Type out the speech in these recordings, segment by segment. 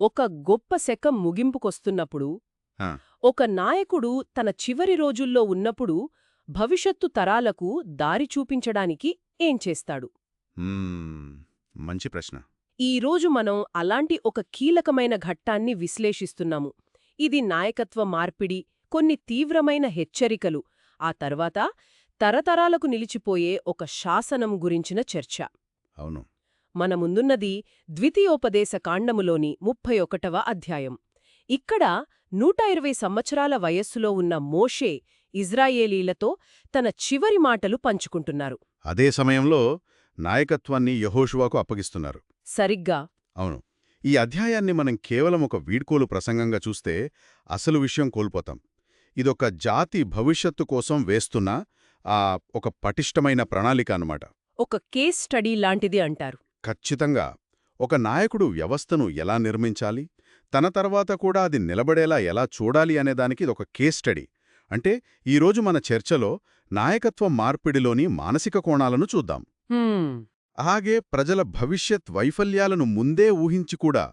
ఒక గొప్ప శకం ముగింపుకొస్తున్నప్పుడు ఆ, ఒక నాయకుడు తన చివరి రోజుల్లో ఉన్నప్పుడు భవిష్యత్తు తరాలకు దారి చూపించడానికి ఏం చేస్తాడు? మ్మ్, మంచి ప్రశ్న. ఈ రోజు మనం అలాంటి ఒక కీలకమైన ఘట్టాన్ని విశ్లేషిస్తున్నాము. ఇది నాయకత్వ మార్పిడి, కొన్ని తీవ్రమైన హెచ్చరికలు, ఆ తర్వాత తరతరాలకు నిలిచిపోయే ఒక శాసనం గురించిన చర్చ. అవును. మన ముందున్నది ద్వితీయోపదేశ కాండములోని 31వ అధ్యాయం. ఇక్కడ 120 సంవత్సరాల వయస్సులో ఉన్న మోషే ఇజ్రాయేలీలతో తన చివరి మాటలు పంచుకుంటున్నారు. అదే సమయంలో నాయకత్వాన్ని యెహోషువకు అప్పగిస్తున్నారు. సరిగ్గా. అవును. ఈ అధ్యాయాన్ని మనం కేవలం ఒక వీడ్కోలు ప్రసంగంగా చూస్తే అసలు విషయం కోల్పోతాం. ఇదొక జాతి భవిష్యత్తు కోసం వేస్తున్న ఒక పటిష్టమైన ప్రణాళిక అన్నమాట. ఒక కేస్ స్టడీ లాంటిది అంటారు. ఖచ్చితంగా. ఒక నాయకుడు వ్యవస్థను ఎలా నిర్మించాలి, తన తర్వాత కూడా అది నిలబడేలా ఎలా చూడాలి అనేదానికి ఇదొక కేస్ స్టడీ. అంటే ఈరోజు మన చర్చలో నాయకత్వ మార్పిడిలోని మానసిక కోణాలను చూద్దాం. హ్మ్, అలాగే ప్రజల భవిష్యత్ వైఫల్యాలను ముందే ఊహించి కూడా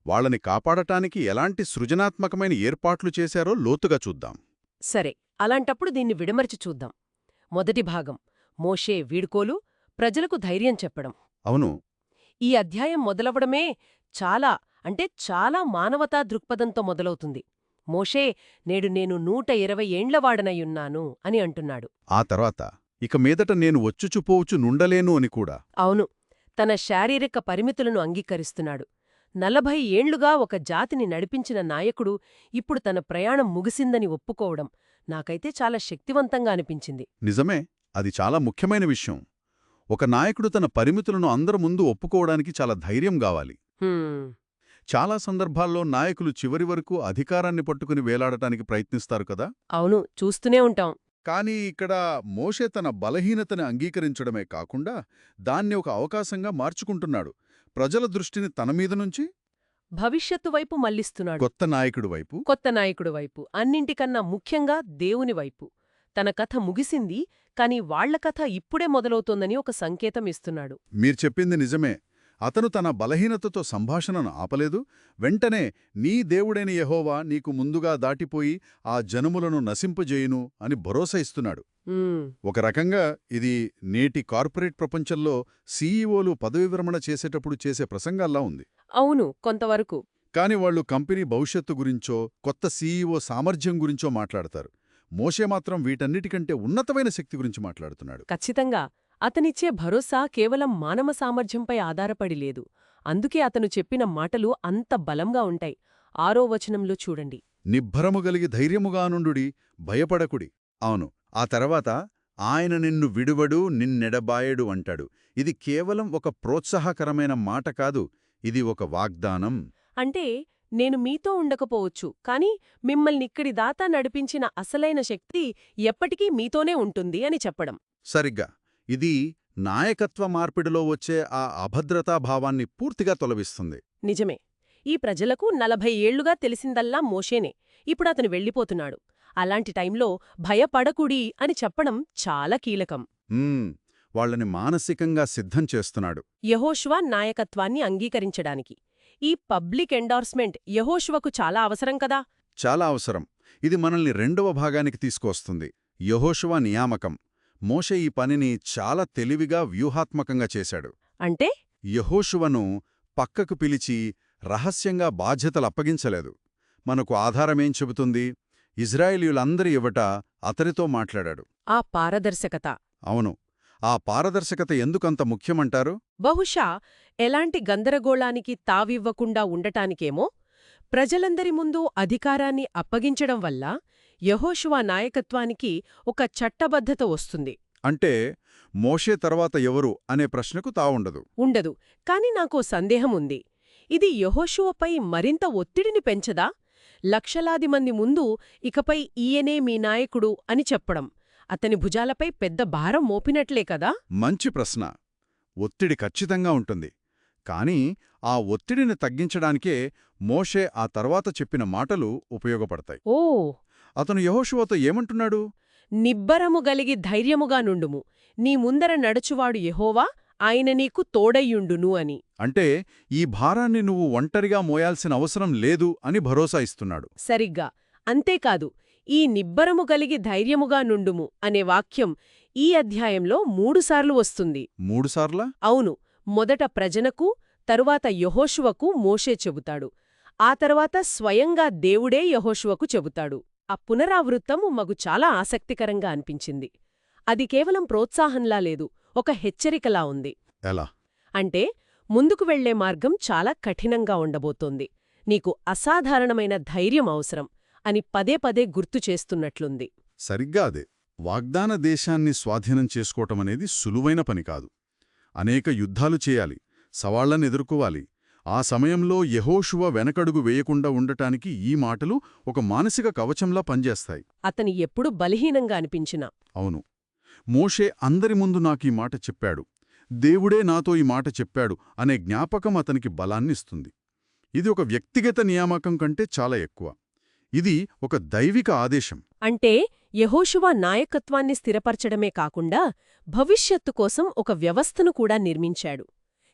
వాళ్ళని కాపాడటానికి ఎలాంటి సృజనాత్మకమైన ఏర్పాట్లు చేశారో లోతుగా చూద్దాం. సరే, అలాంటప్పుడు దీన్ని విడమర్చి చూద్దాం. మొదటి భాగం మోషే వీడ్కోలు, ప్రజలకు ధైర్యం చెప్పడం. అవును. ఈ అధ్యాయం మొదలవడమే చాలా మానవతా దృక్పథంతో మొదలవుతుంది. మోషే, నేడు నేను 120 ఏండ్లవాడనయున్నాను అని అంటున్నాడు. ఆ తర్వాత ఇక మీదట నేను వచ్చుచుపోవచ్చు నుండలేను అని కూడా. అవును, తన శారీరక పరిమితులను అంగీకరిస్తున్నాడు. 40 ఏండ్లుగా ఒక జాతిని నడిపించిన నాయకుడు ఇప్పుడు తన ప్రయాణం ముగిసిందని ఒప్పుకోవడం నాకైతే చాలా శక్తివంతంగా అనిపించింది. నిజమే, అది చాలా ముఖ్యమైన విషయం. ఒక నాయకుడు తన పరిమితులను అందరి ముందు ఒప్పుకోవడానికి చాలా ధైర్యం కావాలి. హ్మ్, చాలా సందర్భాల్లో నాయకులు చివరి వరకు అధికారాన్ని పట్టుకుని వేలాడటానికి ప్రయత్నిస్తారు కదా. అవును, చూస్తూనే ఉంటాం. కానీ ఇక్కడ మోషే తన బలహీనతని అంగీకరించడమే కాకుండా దాన్ని ఒక అవకాశంగా మార్చుకుంటున్నాడు. ప్రజల దృష్టిని తన మీద నుంచి భవిష్యత్తు వైపు మళ్లిస్తున్నాడు. కొత్త నాయకుడు వైపు, అన్నింటికన్నా ముఖ్యంగా దేవుని వైపు. తన కథ ముగిసింది, కాని వాళ్ల కథ ఇప్పుడే మొదలవుతోందని ఒక సంకేతం ఇస్తున్నాడు. మీరు చెప్పింది నిజమే. అతను తన బలహీనతతో సంభాషణను ఆపలేదు. వెంటనే నీ దేవుడైన యెహోవా నీకు ముందుగా దాటిపోయి ఆ జనములను నశింపజేయును అని భరోసా ఇస్తున్నాడు. హ్మ్, ఒక రకంగా ఇది నేటి కార్పొరేట్ ప్రపంచంలో సీఈఓలు పదవి విరమణ చేసేటప్పుడు చేసే ప్రసంగాల్లా ఉంది. అవును, కొంతవరకు. కాని వాళ్ళు కంపెనీ భవిష్యత్తు గురించో కొత్త సీఈఓ సామర్థ్యం గురించో మాట్లాడతారు. మోషే మాత్రం వీటన్నిటికంటే ఉన్నతమైన శక్తి గురించి మాట్లాడుతున్నాడు. ఖచ్చితంగా. అతనిచ్చే భరోసా కేవలం మానవ సామర్థ్యంపై ఆధారపడి లేదు. అందుకే అతను చెప్పిన మాటలు అంత బలంగా ఉంటాయి. 6వ వచనంలో చూడండి. నిబ్బరము గలిగి ధైర్యముగానుండుడి, భయపడకుడి. అవును. ఆ తర్వాత ఆయన నిన్ను విడువడు, నిన్నెడబాయడు అంటాడు. ఇది కేవలం ఒక ప్రోత్సాహకరమైన మాట కాదు, ఇది ఒక వాగ్దానం. అంటే, నేను మీతో ఉండకపోవచ్చు, కాని మిమ్మల్నిక్కడి దాతా నడిపించిన అసలైన శక్తి ఎప్పటికీ మీతోనే ఉంటుంది అని చెప్పడం. సరిగ్గా. ఇది నాయకత్వ మార్పిడిలో వచ్చే ఆ అభద్రతాభావాన్ని పూర్తిగా తొలగిస్తుంది. నిజమే. ఈ ప్రజలకు 40 ఏళ్లుగా తెలిసిందల్లా మోషేనే. ఇప్పుడతను వెళ్ళిపోతున్నాడు. అలాంటి టైంలో భయపడకుడి అని చెప్పడం చాలా కీలకం. వాళ్ళని మానసికంగా సిద్ధం చేస్తున్నాడు. యెహోషువ నాయకత్వాన్ని అంగీకరించడానికి. ఈ పబ్లిక్ ఎండార్స్మెంట్ యెహోషువకు చాలా అవసరం కదా. చాలా అవసరం. ఇది మనల్ని రెండవ భాగానికి తీసుకువస్తుంది. యెహోషువ నియామకం. మోషే ఈ పనిని చాలా తెలివిగా వ్యూహాత్మకంగా చేశాడు. అంటే యెహోషువను పక్కకు పిలిచి రహస్యంగా బాధ్యతలప్పగించలేదు. మనకు ఆధారమేం చెబుతుంది? ఇజ్రాయేలీయులందరి ఎవట అతనితో మాట్లాడాడు. ఆ పారదర్శకత. అవును. ఆ పారదర్శకత ఎందుకంత ముఖ్యమంటారు? బహుశా ఎలాంటి గందరగోళానికి తావివ్వకుండా ఉండటానికేమో. ప్రజలందరి ముందు అధికారాన్ని అప్పగించడం వల్ల యెహోషువ నాయకత్వానికి ఒక చట్టబద్ధత వస్తుంది. అంటే మోషే తర్వాత ఎవరు అనే ప్రశ్నకు తావుండదు. ఉండదు. కాని నాకో సందేహం ఉంది. ఇది యెహోషువపై మరింత ఒత్తిడిని పెంచదా? లక్షలాది మంది ముందు ఇకపై ఈయనే మీ నాయకుడు అని చెప్పడం అతని భుజాలపై పెద్ద భారం మోపినట్లే కదా? మంచి ప్రశ్న. ఒత్తిడి ఖచ్చితంగా ఉంటుంది. కాని ఆ ఒత్తిడిని తగ్గించడానికే మోషే ఆ తర్వాత చెప్పిన మాటలు ఉపయోగపడతాయి. ఓ, అతను యెహోషువతో ఏమంటున్నాడు? నిబ్బరము గలిగి ధైర్యముగా నుండుము. నీ ముందర నడుచువాడు యెహోవా, ఆయన నీకు తోడయ్యుండును అని. అంటే ఈ భారాన్ని నువ్వు ఒంటరిగా మోయాల్సిన అవసరం లేదు అని భరోసా ఇస్తున్నాడు. సరిగ్గా. అంతేకాదు, ఈ నిబ్బరము గలిగి ధైర్యముగా నుండుము అనే వాక్యం ఈ అధ్యాయంలో 3 సార్లు వస్తుంది. 3 సార్లా? అవును. మొదట ప్రజనకు, తరువాత యెహోషువకు మోషే చెబుతాడు. ఆ తర్వాత స్వయంగా దేవుడే యెహోషువకు చెబుతాడు. ఆ పునరావృత్తము మగు చాలా ఆసక్తికరంగా అనిపించింది. అది కేవలం ప్రోత్సాహంలా లేదు, ఒక హెచ్చరికలా ఉంది. ఎలా? అంటే ముందుకు వెళ్లే మార్గం చాలా కఠినంగా ఉండబోతోంది, నీకు అసాధారణమైన ధైర్యం అవసరం అని పదే పదే గుర్తు చేస్తున్నట్లుంది. సరిగ్గా అదే. వాగ్దాన దేశాన్ని స్వాధీనం చేసుకోవటమనేది సులువైన పని కాదు. అనేక యుద్ధాలు చేయాలి, సవాళ్లను ఎదుర్కోవాలి. ఆ సమయంలో యెహోషువ వెనకడుగు వేయకుండా ఉండటానికి ఈ మాటలు ఒక మానసిక కవచంలా పనిచేస్తాయి. అతని ఎప్పుడు బలహీనంగా అనిపించినా. అవును. మోషే అందరి ముందు నాకీ మాట చెప్పాడు, దేవుడే నాతో ఈ మాట చెప్పాడు అనే జ్ఞాపకం అతనికి బలాన్నిస్తుంది. ఇది ఒక వ్యక్తిగత నియామకం కంటే చాలా ఎక్కువ. ఇది ఒక దైవిక ఆదేశం. అంటే యెహోషువ నాయకత్వాన్ని స్థిరపరచడమే కాకుండా భవిష్యత్తు కోసం ఒక వ్యవస్థను కూడా నిర్మించాడు.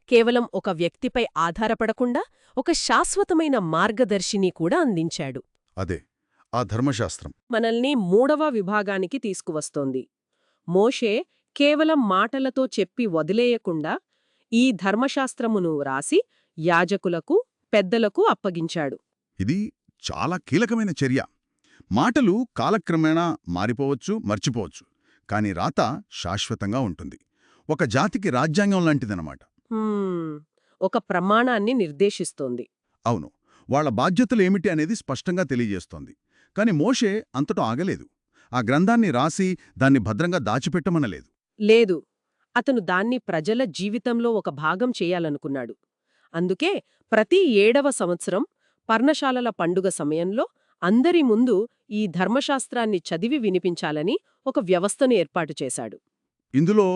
కేవలం ఒక వ్యక్తిపై ఆధారపడకుండా ఒక శాశ్వతమైన మార్గదర్శిని కూడా అందించాడు. అదే ఆ ధర్మశాస్త్రం మనల్ని 3వ విభాగానికి తీసుకువస్తోంది. మోషే కేవలం మాటలతో చెప్పి వదిలేయకుండా ఈ ధర్మశాస్త్రమును వ్రాసి యాజకులకు, పెద్దలకు అప్పగించాడు. ఇది చాలా కీలకమైన చర్య. మాటలు కాలక్రమేణా మారిపోవచ్చు, మర్చిపోవచ్చు. కాని రాత శాశ్వతంగా ఉంటుంది. ఒక జాతికి రాజ్యాంగం లాంటిదన్నమాట. ఒక ప్రమాణాన్ని నిర్దేశిస్తోంది. అవును. వాళ్ల బాధ్యతలేమిటి అనేది స్పష్టంగా తెలియజేస్తోంది. కాని మోషే అంతటా ఆగలేదు. ఆ గ్రంథాన్ని రాసి దాన్ని భద్రంగా దాచిపెట్టమనలేదు. లేదు, అతను దాన్ని ప్రజల జీవితంలో ఒక భాగం చేయాలనుకున్నాడు. అందుకే ప్రతి 7వ సంవత్సరం పర్ణశాలల పండుగ సమయంలో అందరి ముందు ఈ ధర్మశాస్త్రాన్ని చదివి వినిపించాలని ఒక వ్యవస్థను ఏర్పాటు చేశాడు. ఇందులో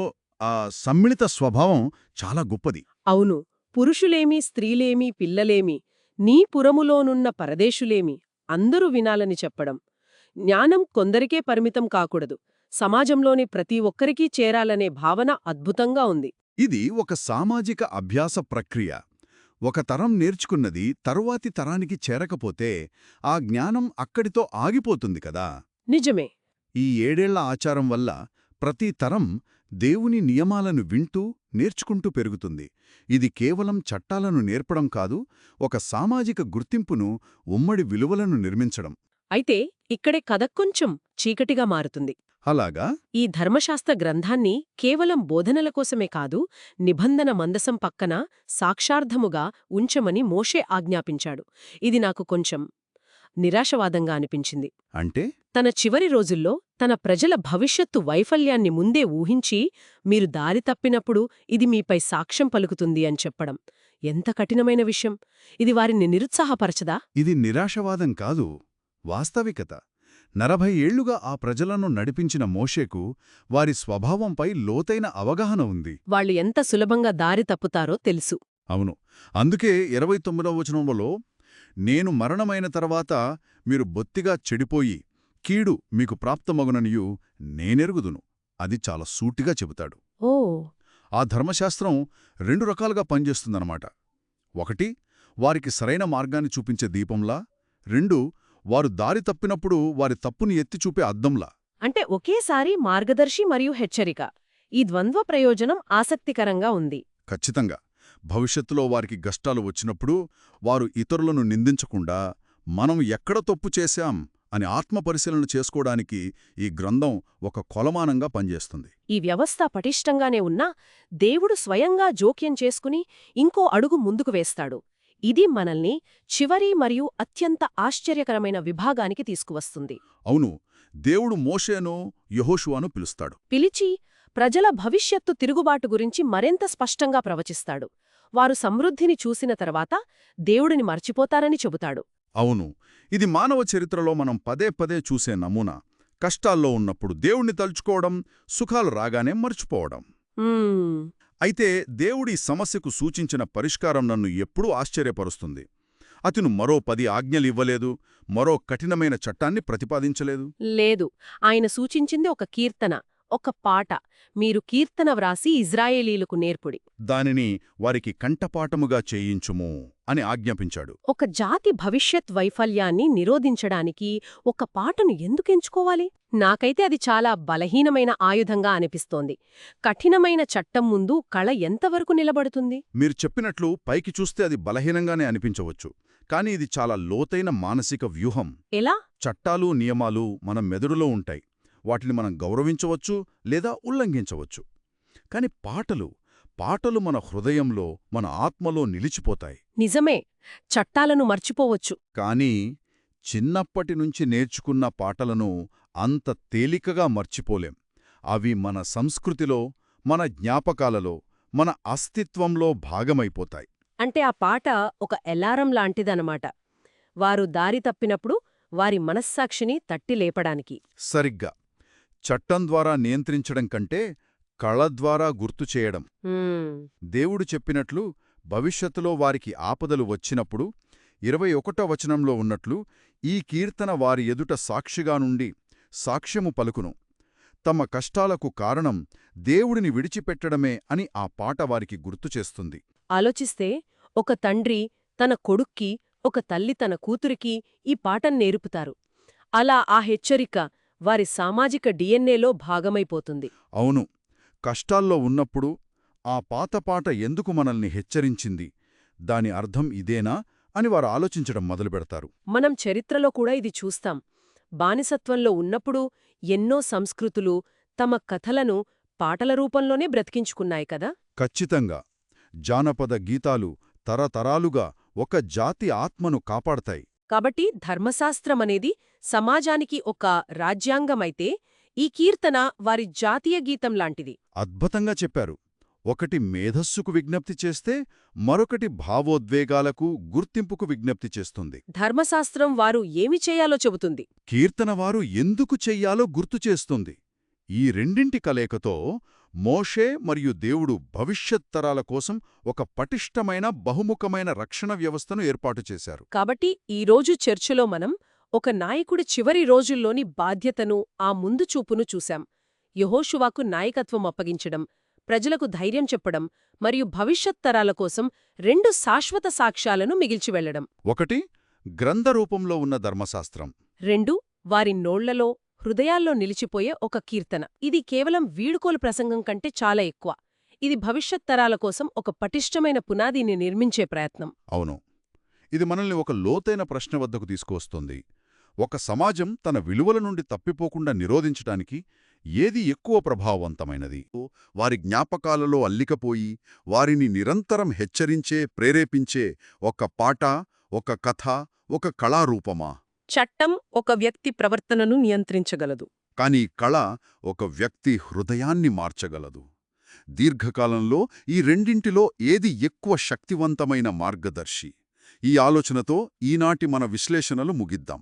ఆ సమ్మిళిత స్వభావం చాలా గొప్పది. అవును. పురుషులేమి, స్త్రీలేమి, పిల్లలేమి, నీ పురములోనున్న పరదేశులేమి అందరూ వినాలని చెప్పడం. జ్ఞానం కొందరికే పరిమితం కాకూడదు, సమాజంలోని ప్రతి ఒక్కరికీ చేరాలనే భావన అద్భుతంగా ఉంది. ఇది ఒక సామాజిక అభ్యాస ప్రక్రియ. ఒక తరం నేర్చుకున్నది తరువాతి తరానికి చేరకపోతే ఆ జ్ఞానం అక్కడితో ఆగిపోతుంది కదా. నిజమే. ఈ 7 ఏళ్ల ఆచారం వల్ల ప్రతి తరం దేవుని నియమాలను వింటూ, నేర్చుకుంటూ పెరుగుతుంది. ఇది కేవలం చట్టాలను నేర్పడం కాదు, ఒక సామాజిక గుర్తింపును, ఉమ్మడి విలువలను నిర్మించడం. అయితే ఇక్కడే కథ కొంచెం చీకటిగా మారుతుంది. అలాగా? ఈ ధర్మశాస్త్ర గ్రంథాన్ని కేవలం బోధనల కోసమే కాదు, నిబంధన మందసం పక్కన సాక్షార్థముగా ఉంచమని మోషే ఆజ్ఞాపించాడు. ఇది నాకు కొంచెం నిరాశవాదంగా అనిపించింది. అంటే తన చివరి రోజుల్లో తన ప్రజల భవిష్యత్తు వైఫల్యాన్ని ముందే ఊహించి, మీరు దారి తప్పినప్పుడు ఇది మీపై సాక్ష్యం పలుకుతుంది అని చెప్పడం ఎంత కఠినమైన విషయం. ఇది వారిని నిరుత్సాహపరచదా? ఇది నిరాశవాదం కాదు, వాస్తవికత. 40 ఏళ్లుగా ఆ ప్రజలను నడిపించిన మోషేకు వారి స్వభావంపై లోతైన అవగాహన ఉంది. వాళ్ళు ఎంత సులభంగా దారి తప్పుతారో తెలుసు. అవును. అందుకే 29వ వచనంలో, నేను మరణమైన తర్వాత మీరు బొత్తిగా చెడిపోయి కీడు మీకు ప్రాప్తమగుననియు నేనెరుగుదును అది చాలా సూటిగా చెబుతాడు. ఓ, ఆ ధర్మశాస్త్రం 2 రకాలుగా పనిచేస్తుందన్నమాట. 1 వారికి సరైన మార్గాన్ని చూపించే దీపంలా, 2 వారు దారి తప్పినప్పుడు వారి తప్పుని ఎత్తి చూపే అద్దంలా. అంటే ఒకేసారి మార్గదర్శి మరియు హెచ్చరిక. ఈ ద్వంద్వ ప్రయోజనం ఆసక్తికరంగా ఉంది. ఖచ్చితంగా. భవిష్యత్తులో వారికి కష్టాలు వచ్చినప్పుడు వారు ఇతరులను నిందించకుండా మనం ఎక్కడ తప్పు చేశాం అని ఆత్మపరిశీలన చేసుకోవడానికి ఈ గ్రంథం ఒక కొలమానంగా పనిచేస్తుంది. ఈ వ్యవస్థ పటిష్టంగానే ఉన్నా దేవుడు స్వయంగా జోక్యం చేసుకుని ఇంకో అడుగు ముందుకు వేస్తాడు. ఇది మనల్ని చివరి మరియు అత్యంత ఆశ్చర్యకరమైన విభాగానికి తీసుకువస్తుంది. అవును. దేవుడు మోషేను, యెహోషువను పిలుస్తాడు. పిలిచి ప్రజల భవిష్యత్తు తిరుగుబాటు గురించి మరింత స్పష్టంగా ప్రవచిస్తాడు. వారు సమృద్ధిని చూసిన తర్వాత దేవుడిని మర్చిపోతారని చెబుతాడు. అవును. ఇది మానవ చరిత్రలో మనం పదే పదే చూసే నమూనా. కష్టాల్లో ఉన్నప్పుడు దేవుణ్ణి తలుచుకోవడం, సుఖాలు రాగానే మర్చిపోవడం. అయితే దేవుడి సమస్యకు సూచించిన పరిష్కారం నన్ను ఎప్పుడూ ఆశ్చర్యపరుస్తుంది. అతను మరో 10 ఆజ్ఞలివ్వలేదు, మరో కఠినమైన చట్టాన్ని ప్రతిపాదించలేదు. లేదు, ఆయన సూచించింది ఒక కీర్తన, ఒక పాట మీరు కీర్తన వ్రాసి ఇజ్రాయేలీలకు నేర్పుడి. దానిని వారికి కంఠపాఠముగా చేయించుము అని ఆజ్ఞాపించాడు. ఒక జాతి భవిష్యత్ వైఫల్యాన్ని నిరోధించడానికి ఒక పాటను ఎందుకెంచుకోవాలి? నాకైతే అది చాలా బలహీనమైన ఆయుధంగా అనిపిస్తోంది. కఠినమైన చట్టం ముందు కళ ఎంతవరకు నిలబడుతుంది? మీరు చెప్పినట్లు పైకి చూస్తే అది బలహీనంగానే అనిపించవచ్చు. కానీ ఇది చాలా లోతైన మానసిక వ్యూహం. ఎలా? చట్టాలు నియమాలు మన మెదడులో ఉంటాయి. వాటిని మనం గౌరవించవచ్చు లేదా ఉల్లంఘించవచ్చు. కాని పాటలు మన హృదయంలో, మన ఆత్మలో నిలిచిపోతాయి. నిజమే, చట్టాలను మర్చిపోవచ్చు. కానీ చిన్నప్పటినుంచి నేర్చుకున్న పాటలను అంత తేలికగా మర్చిపోలేం. అవి మన సంస్కృతిలో, మన జ్ఞాపకాలలో, మన అస్తిత్వంలో భాగమైపోతాయి. అంటే ఆ పాట ఒక ఎలారం లాంటిదనమాట. వారు దారి తప్పినప్పుడు వారి మనస్సాక్షిని తట్టి లేపడానికి. సరిగ్గా. చట్టం ద్వారా నియంత్రించడం కంటే కళ ద్వారా గుర్తుచేయడం. దేవుడు చెప్పినట్లు భవిష్యత్తులో వారికి ఆపదలు వచ్చినప్పుడు 21వ వచనంలో ఉన్నట్లు ఈ కీర్తన వారి ఎదుట సాక్షిగా నుండి సాక్ష్యము పలుకును. తమ కష్టాలకు కారణం దేవుడిని విడిచిపెట్టడమే అని ఆ పాట వారికి గుర్తుచేస్తుంది. ఆలోచిస్తే ఒక తండ్రి తన కొడుక్కి, ఒక తల్లి తన కూతురికి ఈ పాటను నేర్పుతారు. అలా ఆ హెచ్చరిక వారి సామాజిక డిఎన్ఏలో భాగమైపోతుంది. అవును. కష్టాల్లో ఉన్నప్పుడు ఆ పాత పాట ఎందుకు మనల్ని హెచ్చరించింది, దాని అర్థం ఇదేనా అని వారు ఆలోచించడం మొదలుపెడతారు. మనం చరిత్రలో కూడా ఇది చూస్తాం. బానిసత్వంలో ఉన్నప్పుడు ఎన్నో సంస్కృతులు తమ కథలను పాటల రూపంలోనే బ్రతికించుకున్నాయి కదా. ఖచ్చితంగా. జానపద గీతాలు తరతరాలుగా ఒక జాతి ఆత్మను కాపాడతాయి. కాబట్టి ధర్మశాస్త్రమనేది సమాజానికి ఒక రాజ్యాంగమైతే ఈ కీర్తన వారి జాతీయ గీతం లాంటిది. అద్భుతంగా చెప్పారు. ఒకటి మేధస్సుకు విజ్ఞప్తి చేస్తే మరొకటి భావోద్వేగాలకు, గుర్తింపుకు విజ్ఞప్తి చేస్తుంది. ధర్మశాస్త్రం వారు ఏమి చేయాలో చెబుతుంది. కీర్తనవారు ఎందుకు చెయ్యాలో గుర్తుచేస్తుంది. ఈ రెండింటి కలయికతో మోషే మరియు దేవుడు భవిష్యత్ తరాల కోసం ఒక పటిష్టమైన, బహుముఖమైన రక్షణ వ్యవస్థను ఏర్పాటు చేశారు. కాబట్టి ఈరోజు చర్చలో మనం ఒక నాయకుడి చివరి రోజుల్లోని బాధ్యతను, ఆ ముందు చూపును చూశాం. యెహోషువాకు నాయకత్వం అప్పగించడం, ప్రజలకు ధైర్యం చెప్పడం మరియు భవిష్యత్ తరాల కోసం 2 శాశ్వత సాక్ష్యాలను మిగిల్చివెళ్లడం. ఒకటి, గ్రంథరూపంలో ఉన్న ధర్మశాస్త్రం. 2, వారి నోళ్లలో, హృదయాల్లో నిలిచిపోయే ఒక కీర్తన. ఇది కేవలం వీడుకోలు ప్రసంగం కంటే చాలా ఎక్కువ. ఇది భవిష్యత్ తరాల కోసం ఒక పటిష్టమైన పునాదిని నిర్మించే ప్రయత్నం. అవును. ఇది మనల్ని ఒక లోతైన ప్రశ్న వద్దకు తీసుకువస్తుంది. ఒక సమాజం తన విలువల నుండి తప్పిపోకుండా నిరోధించటానికి ఏది ఎక్కువ ప్రభావవంతమైనది? వారి జ్ఞాపకాలలో అల్లికపోయి వారిని నిరంతరం హెచ్చరించే, ప్రేరేపించే ఒక పాట, ఒక కథ, ఒక కళారూపమా? చట్టం ఒక వ్యక్తి ప్రవర్తనను నియంత్రించగలదు. కాని కళ ఒక వ్యక్తి హృదయాన్ని మార్చగలదు. దీర్ఘకాలంలో ఈ రెండింటిలో ఏది ఎక్కువ శక్తివంతమైన మార్గదర్శి? ఈ ఆలోచనతో ఈనాటి మన విశ్లేషణలు ముగిద్దాం.